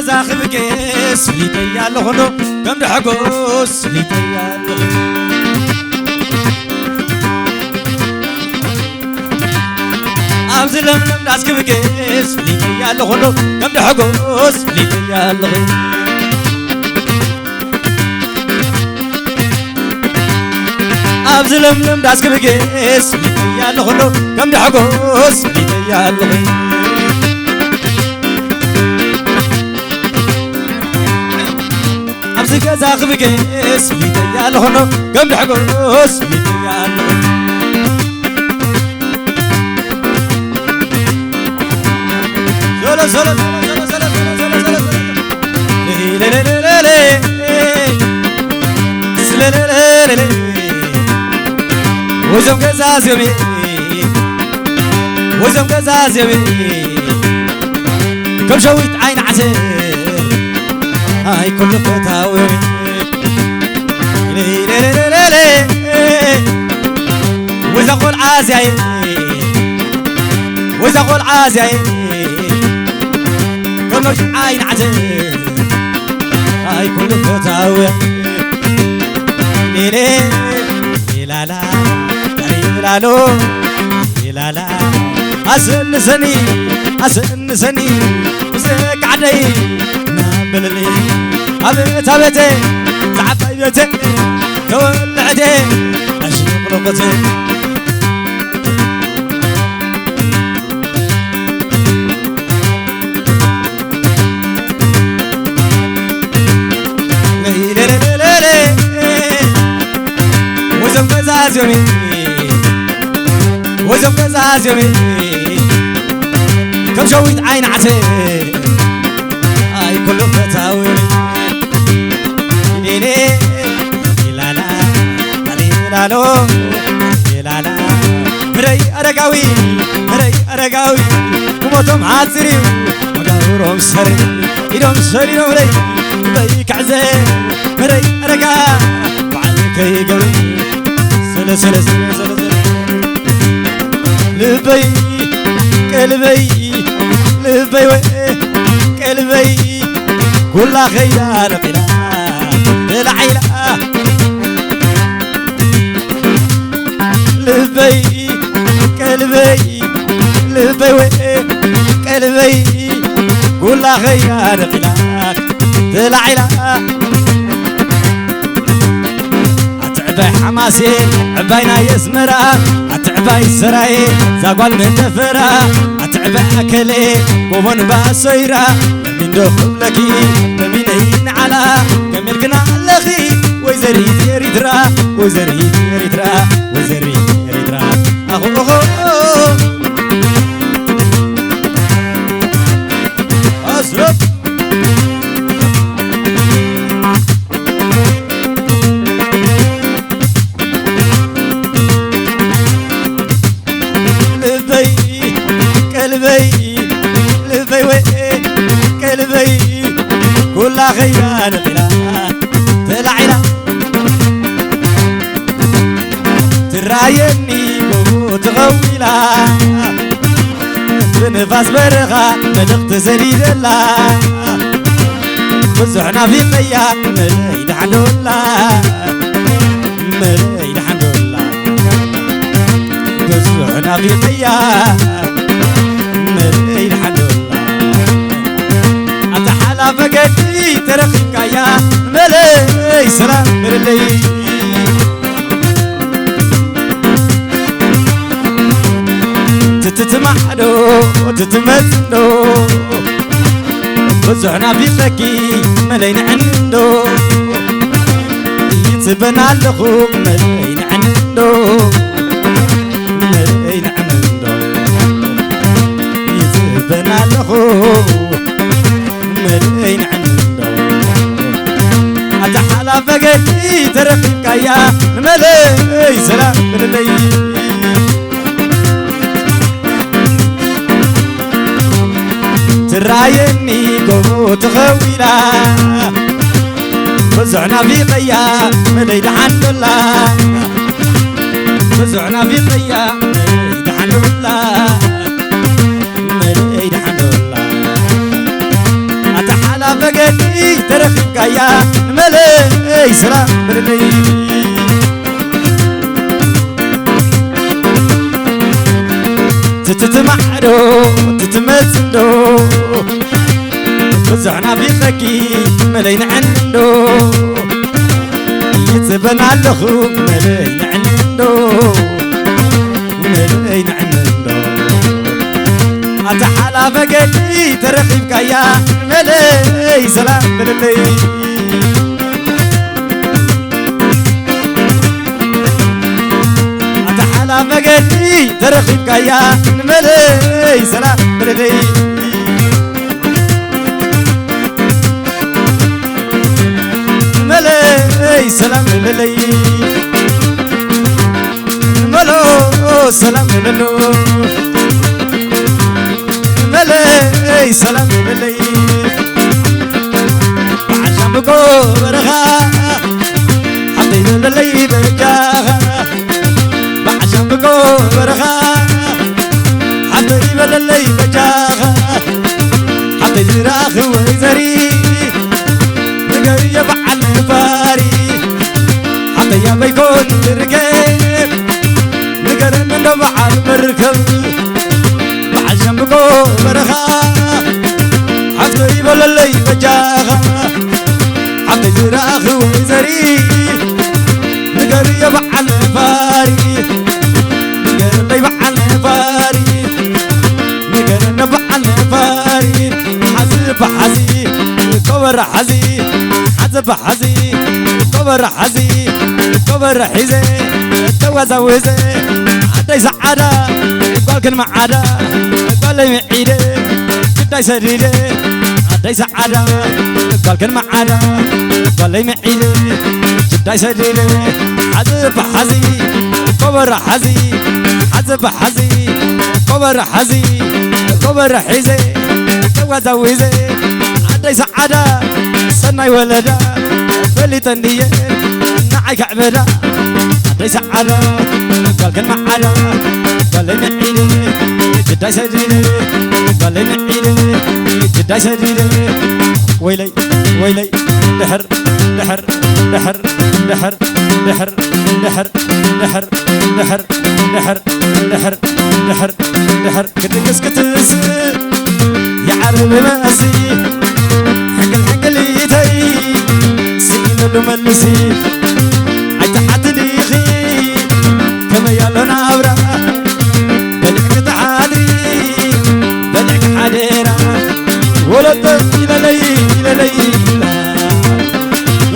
كزاخب كيس ليتي اللغنو كم دحقوس ليتي اللغنو أبزلم ناسكب كيس ليتي اللغنو كم دحقوس ليتي اللغنو أبزلم ناسكب كيس ليتي اللغنو كم دحقوس ليتي اللغنو كذا خبكيس ليتي اللغنو قم دحقوس ليتي اللغنو زولا زولا زولا زولا زولا زولا لي لي لي لي لي لي لي لي وزم كذا زيومي وزم كذا زيومي كم شويت عين عسير هاي كل فتاوي لي لي لي لي لي وإذا قول عازي وإذا قول عازي كل عين عزي هاي كل فتاوي لي لي لا لا لا لا لا لا أسن سني وزك عدي بللي أبيت أبيتي تعب أبيتي تولعتي أشرب رقتي لي لي لي لي لي وزم قزاز يومي وزم قزاز يومي كم شويت عين عتي هاي كل فتاوي لي لا لا لا لا لا لا مري أرقاوي وموتهم عازري ودورهم سري إدهم سري نولي بيك عزير مري أرقا وعليك يقوي سلا سلا سلا سلا لبي قلبي لبي قلبي كل خيار قلا العيلة لبي قلبي لبي قلبي كل خيار قلا العيلة أتعبي حماسي عبينا يسمرا أتعبي سراي زاقوال من تفرا أتعبي أكلي ومن باسيرا من دخل لكي من على كملكنا لخي وزريد يريدرا وزريد يريدرا وزريد يريدرا أخو أسرب قلبي كل خيان قلا تلعينا ترايني وتغويلا بنفاس برغا مدقت زريد الله وزحنا في قيام مريد حندولا مريد حندولا وزحنا في قيام مريد حندولا أتحلى فقدي ترخيك يا ملي سلام ملي تتمحدو وتتمثلو وزحنا في لكي ملين عنده يتبنى لخوك ملين عنده ملين عنده يتبنى لخوك ملين عنده أتحلى فقدي ترخيك يا ملي سلام ملي ترايني قوت خويلا فزعنا في قيا مليد حمد الله فزعنا في قيا مليد حمد الله مليد حمد الله أتحلى ترخيب قايا ملي سلام بللي تتمعدو تتمزندو وزعنا في خكي ملين عندو يتبنى اللخو ملين عندو ملين عندو أتحالى فقدي ترخيب قايا ملي سلام بللي أتحالى فقدي ترخيب قايا ملي سلام بللي ملي سلام بللي ملو سلام بللو ملي سلام بللي عشان بقول برخا حطيت للي برجاها عشان بقول برخا حطيت للي برجاها حطيت راخي وزري نقري بعن فاري حتى يا بيكون تركب نقرن نبع المركب عشان بقول برخا حطيت للي برجاها حطيت راخي وزري نقري بعن فاري نقري بعن فاري نقرن بعن فاري حزب حزي كبر حزي حزب حزي كبر حزي كبر حزي توزا وزي عدي سعادة قال كن معادة قال لي معيدة كداي سريدة عدي سعادة قال كن معادة قال لي معيدة كداي سريدة حزب حزي كبر حزي حزب حزي كبر حزي كبر حزي توزا وزي عدي سعادة سناي ولدا فلي تندية نعي كعبدا عدي سعادة قال كن معادة قال لي معيدة كداي سريدة قال لي معيدة كداي سريدة ويلي ويلي دحر دحر دحر دحر دحر دحر دحر دحر دحر دحر دحر دحر كتكس كتس يا عرب ماسي حق الحق اللي يتي سين الملسي عتحت ليخي كما يالون عبرة بدعك تعادري بدعك حديرة ولد إلى لي إلى لي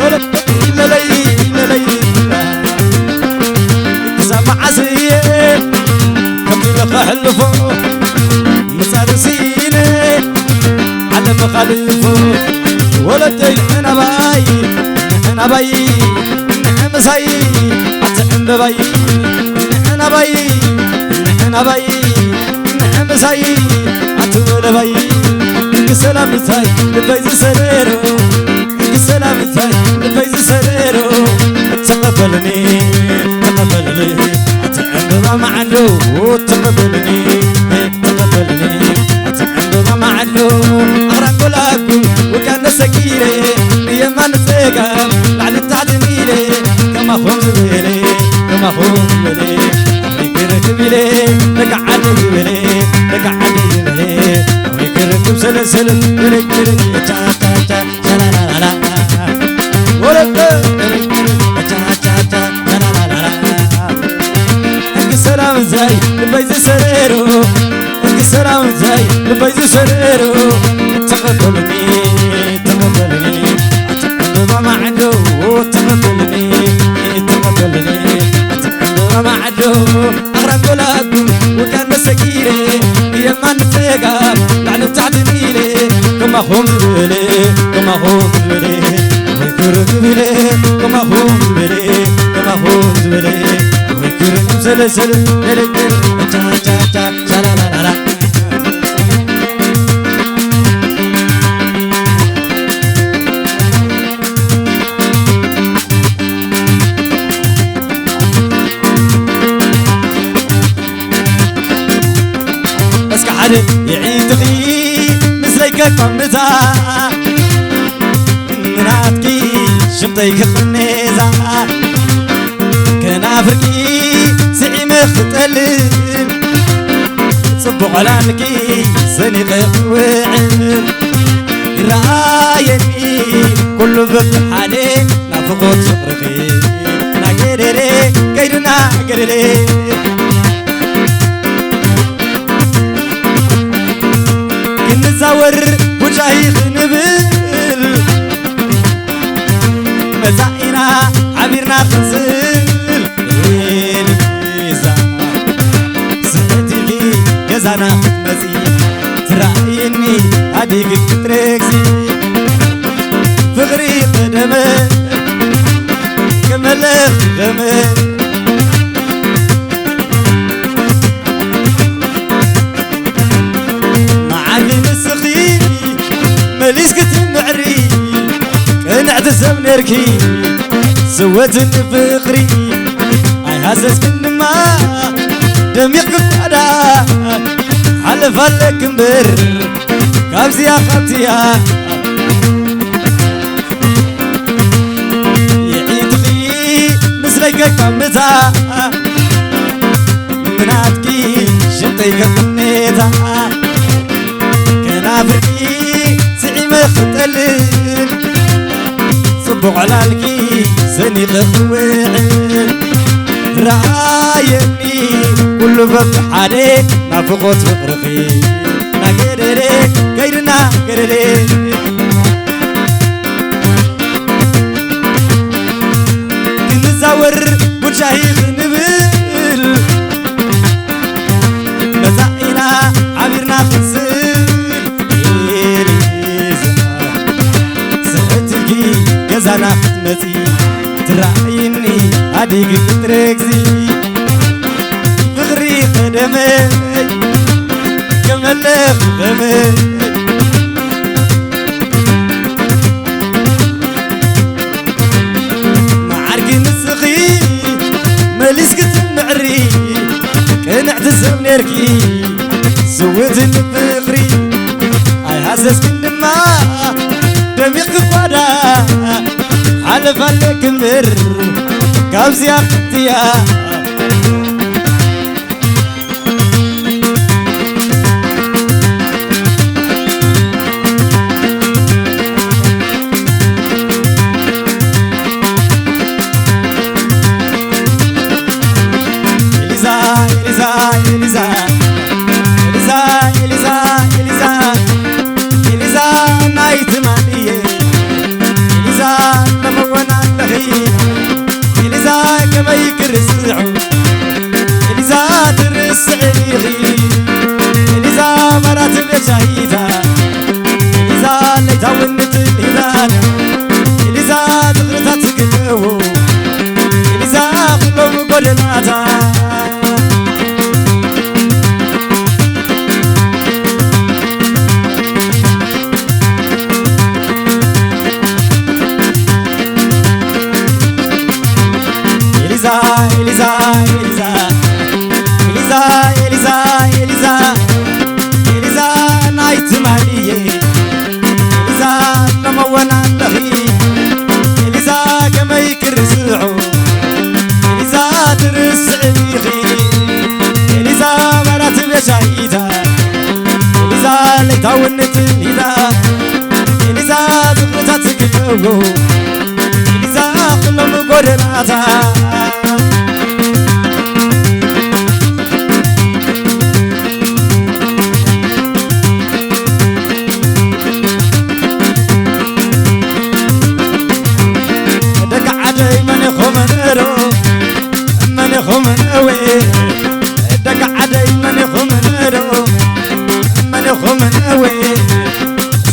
ولد إلى لي إلى لي اكتساب عسيه كم يخلفو مسارسيني عدم خلفو ولد أنا باي أنا باي نعم ساي أتعم باي أنا باي أنا باي نعم ساي أتول باي سلام ساي لبيز سريرو سلام ساي لبيز سريرو تقبلني تقبلني أتعم معلو تقبلني تقبلني أتعم معلو أغرق لكم وكان سكيري ليما نتقام بعد التعدميري كما خمز بيلي كما خمز بيلي أمريكي بيلي لك عدد بيلي لك عدد بيلي أمريكي سلسل بيلي بيلي تا تا تا تا لا لا لا ولد تا تا تا لا لا لا لا السلام زي لبيز سريرو السلام زي لبيز سريرو تقبلني تقبلني أتعب ما عنده تقبلني تقبلني أتعب ما عنده أغرق لكم وكان مسكيري يما نتقى بعد تعدميلي كما خمز بلي كما خمز بلي ويكرك بلي كما خمز بلي كما خمز بلي ويكرك سلسل بلي تا تا تا لا لا لا يعيد لي مثلك قمتا من شنطي كقنيزة كنافركي سعيم ختلل صبو على مكي سنيق وعل رايني كل بك حالي نافقوت شقرقي ناقرري كيرنا قرري كنزاور وجاهي نبل مزاينا عبيرنا خنزل إليزا سنتيجي جزانا مزي ترايني هديك تركسي فغري قدمه كملك دمه معاقل السخي مليس كتمعري كنعتزم نركي سوت الفقري اي هاسس كنما دميق قدا حلف لك مبر كابزيا خطيا يعيدغي مسلك كمتا مناتكي شنطي كقنيتا كنافركي سعيم ختلل صبو على الكي سنيق وعل رايني كل بك حالي نافقوت فقرقي ناقرري كيرنا قرري كنزاور وجاهي نبل مزاينا عبيرنا خنزل إليزا سهتلكي جزانا ختمتي ترايني هديك تركزي فغري قدمي كملك دمي معاركي نسخي ماليس كتمعري كنعتزم نركي سويت الفغري اي هاسس كنما دميق قدا حلف لك مر كابزيا ختيا شهيدا إليزا ليتا ونت الهلال إليزا تغرتا تقلو إليزا خلو قولناتا إليزا إليزا إليزا إليزا إليزا إليزا تماليه إليزا نمونا لهي إليزا كما يكرسعو إليزا ترسعيخي إليزا مرات بشهيدا إليزا ليتا ونت الهلال إليزا تغرتا تقلو إليزا خلو قرناتا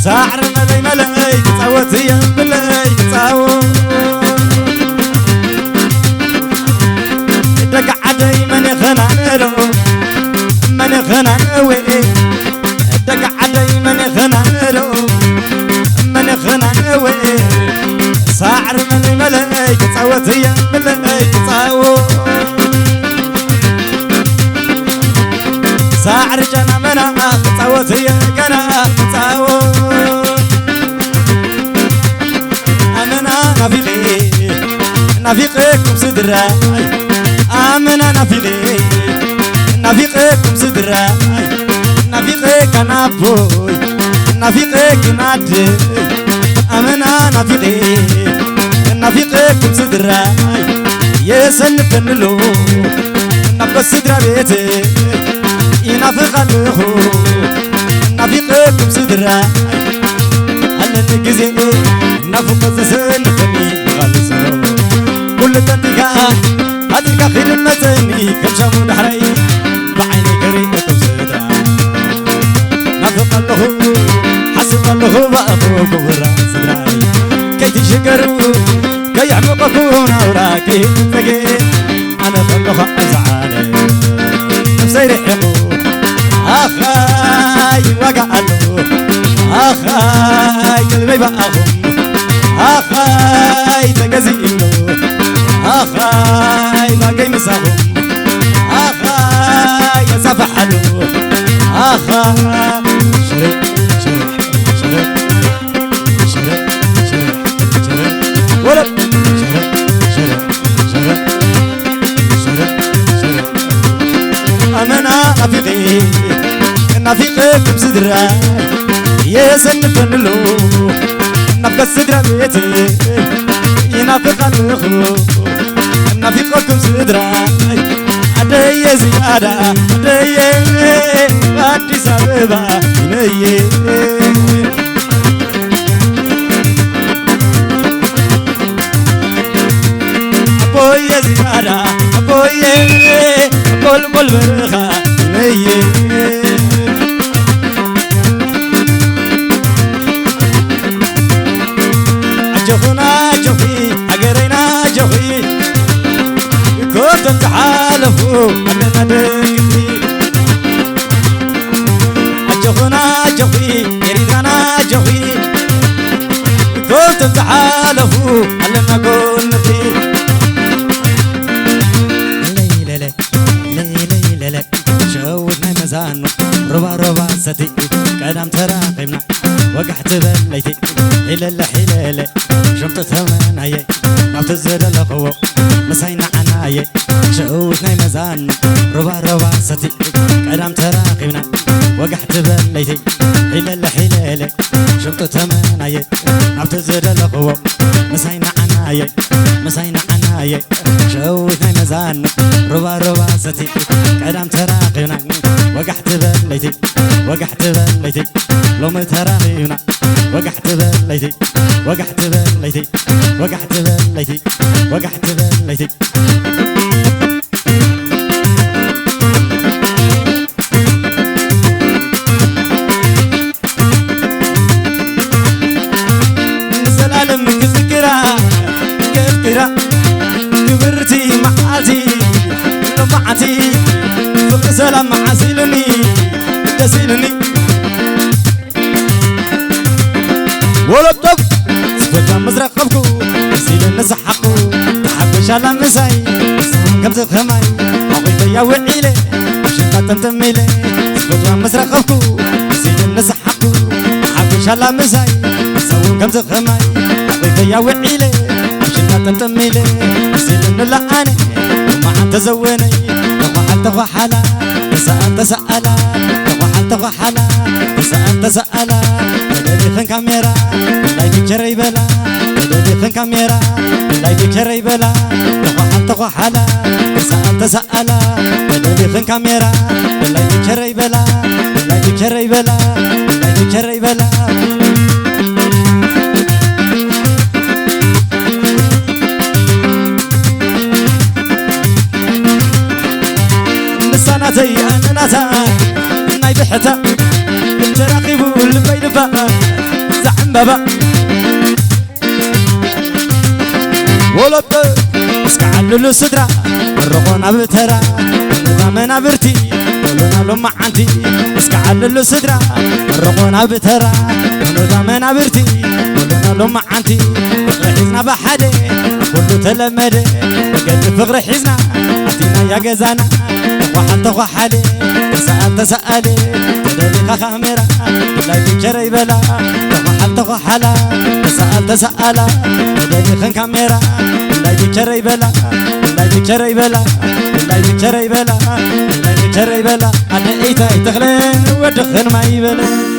ساعر ملي ملي تصوت يا ملي تصوت دق عدي من خنانرو من خنانوي دق عدي من خنانرو من خنانوي ساعر ملي ملي تصوت يا ملي تصوت ساعر جنا منا تصوت يا جنا تصوت أنا نافقي نافقكم صدراي آمنا نافقي نافقكم صدراي نافقك أنا بوي نافقك نادي آمنا نافقي نافقكم صدراي يسلفن له نبقى صدرا بيتي ينافق له نافقكم صدراي هل نجزي نافق زسلفني غالسو كل تنتيكا هادركا خير المتني كبشامو دحري بعيني كريكم صدرا نافق له حسب له بأخو كبرا صدراي كي تشكروا كي يحمقكون أوراكي فقير أنا فلوخ أزعالي نفسي رحمو أخاي وقعلو أخاي قلبي بأخم أخاي تقزيلو أخاي باقي مساهم أخاي يسافحلو أخاي شرق شرق شرق شرق شرق شرق ولد شرق شرق شرق شرق شرق أمنا نافقي نافقكم صدراي يسنفن له نبقى الصدرا بيتي ينافق الخو نافقكم صدراي أدي زيادة أدي أديس أبابا إلي أبوي زيادة أبوي بول برخا إلي أجوخنا جوخي أقرينا جوخي كنتم تحالفوا أننا دقتي أجوخنا جوخي يريدنا جوخي كنتم تحالفوا أننا كنتي ليلة ليلة شوتنا مزانو ربا ستي قدام تراقبنا وقحت بليتي حلالة شمت ثمن هي نبت الزر الخو مسينا عناي شوتنا مزان ربا ستي قدام تراقبنا وقحت بليتي حلالة شمت ثمن هي نبت الزر الخو مسينا عناي شوتنا مزان ربا ستي قدام تراقبنا وقحت بليتي لو متراقبنا وقحت بليتي سلالم كذكرى كبرتي معاتي لمعتي فوق سلام عسيلني تسيلني ولا بطب سبجا مزرقبكو سيل نسحقو تحبش على مساي كبت خماي عقيت يا وعيلي شنطة تمتميلي سبجا مزرقبكو سيل نسحقو تحبش على مساي كبت خماي عقيت يا وعيلي شنطة تمتميلي سيل نلقاني وما عم تزوني تخو حلا تسألا تخو حلا تسألا بدي خن كاميرا لاي تجري بلا بدي خن كاميرا لاي تجري بلا تخو حلا تسألا بدي خن كاميرا لاي تجري بلا لاي تجري بلا نسانتي أنا ناسا ناي بحتا تراقبوا البين بقى زعم بابا ولد اسكعللو صدرا الرقونا بترا نظامنا برتي ولنا لما عندي اسكعللو صدرا الرقونا بترا نظامنا برتي ولنا لما عندي حزنا بحدي كله تلمدي بقد فقر حزنا عطينا يا جزانا تخو حالي تسألي تدلي خامرة لا تجري بلا تخو حلا تسأل تدلي خن كاميرا لا يكري بلا لا يكري بلا لا يكري بلا لا يكري بلا أنا إيتا تغلى ودخل معي بلا